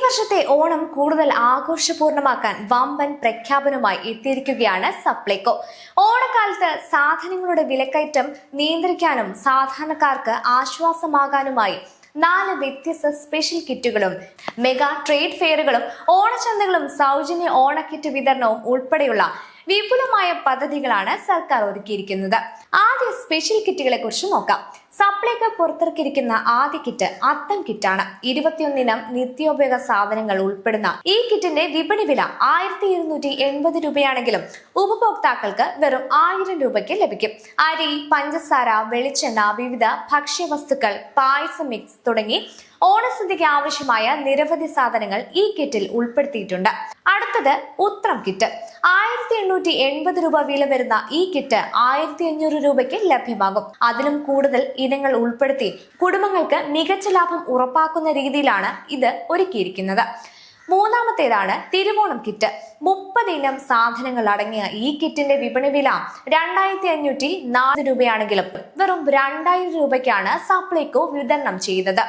വർഷത്തെ ഓണം കൂടുതൽ ആഘോഷപൂർണ്ണമാക്കാൻ വമ്പൻ പ്രഖ്യാപനവുമായി എത്തിയിരിക്കുകയാണ് സപ്ലൈകോ. ഓണക്കാലത്ത് സാധനങ്ങളുടെ വിലക്കയറ്റം നിയന്ത്രിക്കാനും സാധാരണക്കാർക്ക് ആശ്വാസമാകാനുമായി 4 വ്യത്യസ്ത സ്പെഷ്യൽ കിറ്റുകളും മെഗാ ട്രേഡ് ഫെയറുകളും ഓണച്ചന്തകളും സൗജന്യ ഓണക്കിറ്റ് വിതരണവും ഉൾപ്പെടെയുള്ള വിപുലമായ പദ്ധതികളാണ് സർക്കാർ ഒരുക്കിയിരിക്കുന്നത്. ആദ്യ സ്പെഷ്യൽ കിറ്റുകളെ കുറിച്ച് നോക്കാം. സപ്ലൈകോ പുറത്തിറക്കിയിരിക്കുന്ന ആദ്യ കിറ്റ് അത്തം കിറ്റാണ്. 21 ഇനം നിത്യോപയോഗ സാധനങ്ങൾ ഉൾപ്പെടുന്ന ഈ കിറ്റിന്റെ വിപണി വില 1280 രൂപയാണെങ്കിലും ഉപഭോക്താക്കൾക്ക് വെറും 1000 രൂപയ്ക്ക് ലഭിക്കും. അരി, പഞ്ചസാര, വെളിച്ചെണ്ണ, വിവിധ ഭക്ഷ്യവസ്തുക്കൾ, പായസം മിക്സ് തുടങ്ങി ഓണസദ്യക്ക് ആവശ്യമായ നിരവധി സാധനങ്ങൾ ഈ കിറ്റിൽ ഉൾപ്പെടുത്തിയിട്ടുണ്ട്. അടുത്തത് ഉത്രം കിറ്റ്. 1880 രൂപ വില വരുന്ന ഈ കിറ്റ് 1500 രൂപയ്ക്ക് ലഭ്യമാകും. അതിലും കൂടുതൽ ഇനങ്ങൾ ഉൾപ്പെടുത്തി കുടുംബങ്ങൾക്ക് മികച്ച ലാഭം ഉറപ്പാക്കുന്ന രീതിയിലാണ് ഇത് ഒരുക്കിയിരിക്കുന്നത്. മൂന്നാമത്തേതാണ് തിരുവോണം കിറ്റ്. 30 ഇനം സാധനങ്ങൾ അടങ്ങിയ ഈ കിറ്റിന്റെ വിപണി വില 2504 രൂപയാണെങ്കിലും വെറും 2000 രൂപയ്ക്കാണ് സപ്ലൈകോ വിതരണം ചെയ്തത്.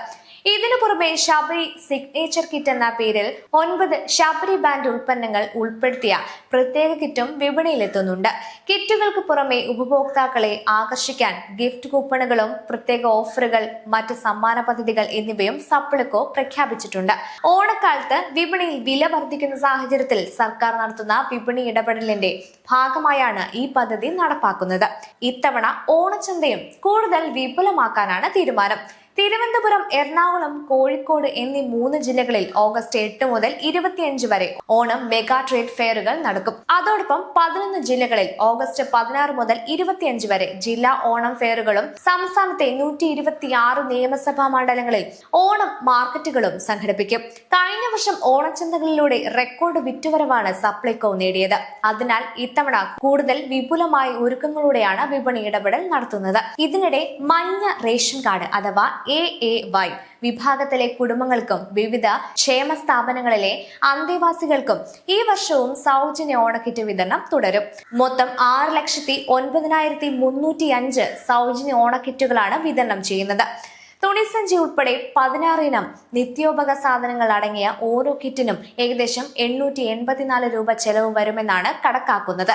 ഇതിനു പുറമെ ശബരി സിഗ്നേച്ചർ കിറ്റ് എന്ന പേരിൽ 9 ശബരി ബാൻഡ് ഉൽപ്പന്നങ്ങൾ ഉൾപ്പെടുത്തിയ പ്രത്യേക കിറ്റും വിപണിയിലെത്തുന്നുണ്ട്. കിറ്റുകൾക്ക് പുറമെ ഉപഭോക്താക്കളെ ആകർഷിക്കാൻ ഗിഫ്റ്റ് കൂപ്പണുകളും പ്രത്യേക ഓഫറുകൾ, മറ്റ് സമ്മാന പദ്ധതികൾ എന്നിവയും സപ്ലൈകോ പ്രഖ്യാപിച്ചിട്ടുണ്ട്. ഓണക്കാലത്ത് വിപണിയിൽ വില വർദ്ധിക്കുന്ന സാഹചര്യത്തിൽ സർക്കാർ നടത്തുന്ന വിപണി ഇടപെടലിന്റെ ഭാഗമായാണ് ഈ പദ്ധതി നടപ്പാക്കുന്നത്. ഇത്തവണ ഓണച്ചന്തയും കൂടുതൽ വിപുലമാക്കാനാണ് തീരുമാനം. തിരുവനന്തപുരം, എറണാകുളം, കോഴിക്കോട് എന്നീ 3 ജില്ലകളിൽ ഓഗസ്റ്റ് 8 മുതൽ 25 വരെ ഓണം മെഗാ ട്രേഡ് ഫെയറുകൾ നടക്കും. അതോടൊപ്പം 11 ജില്ലകളിൽ ഓഗസ്റ്റ് 16 മുതൽ 25 വരെ ജില്ലാ ഓണം ഫെയറുകളും സംസ്ഥാനത്തെ 126 നിയമസഭാ മണ്ഡലങ്ങളിൽ ഓണം മാർക്കറ്റുകളും സംഘടിപ്പിക്കും. കഴിഞ്ഞ വർഷം ഓണച്ചന്തകളിലൂടെ റെക്കോർഡ് വിറ്റുവരവാണ് സപ്ലൈകോ നേടിയത്. അതിനാൽ ഇത്തവണ കൂടുതൽ വിപുലമായ ഒരുക്കങ്ങളോടെയാണ് വിപണി ഇടപെടൽ നടത്തുന്നത്. ഇതിനിടെ മഞ്ഞ റേഷൻ കാർഡ് അഥവാ AAY വിഭാഗത്തിലെ കുടുംബങ്ങൾക്കും വിവിധ ക്ഷേമ സ്ഥാപനങ്ങളിലെ അന്തേവാസികൾക്കും ഈ വർഷവും സൗജന്യ ഓണക്കിറ്റ് വിതരണം തുടരും. മൊത്തം 6,09,305 സൗജന്യ ഓണക്കിറ്റുകളാണ് വിതരണം ചെയ്യുന്നത്. തുണിസഞ്ചി ഉൾപ്പെടെ 16 ഇനം നിത്യോപക സാധനങ്ങൾ അടങ്ങിയ ഓരോ കിറ്റിനും ഏകദേശം 884 രൂപ ചെലവ് വരുമെന്നാണ് കണക്കാക്കുന്നത്.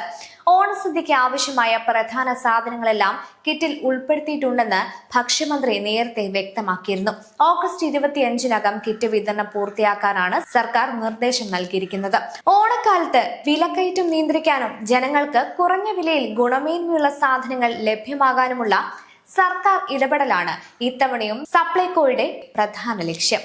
ഓണസദ്യക്ക് ആവശ്യമായ പ്രധാന സാധനങ്ങളെല്ലാം കിറ്റിൽ ഉൾപ്പെടുത്തിയിട്ടുണ്ടെന്ന് ഭക്ഷ്യമന്ത്രി നേരത്തെ വ്യക്തമാക്കിയിരുന്നു. ഓഗസ്റ്റ് 25-നകം കിറ്റ് വിതരണം പൂർത്തിയാക്കാനാണ് സർക്കാർ നിർദ്ദേശം നൽകിയിരിക്കുന്നത്. ഓണക്കാലത്ത് വിലക്കയറ്റം നിയന്ത്രിക്കാനും ജനങ്ങൾക്ക് കുറഞ്ഞ വിലയിൽ ഗുണമേന്മയുള്ള സാധനങ്ങൾ ലഭ്യമാകാനുമുള്ള സർക്കാർ ഇടപെടലാണ് ഇത്തവണയും സപ്ലൈകോയുടെ പ്രധാന ലക്ഷ്യം.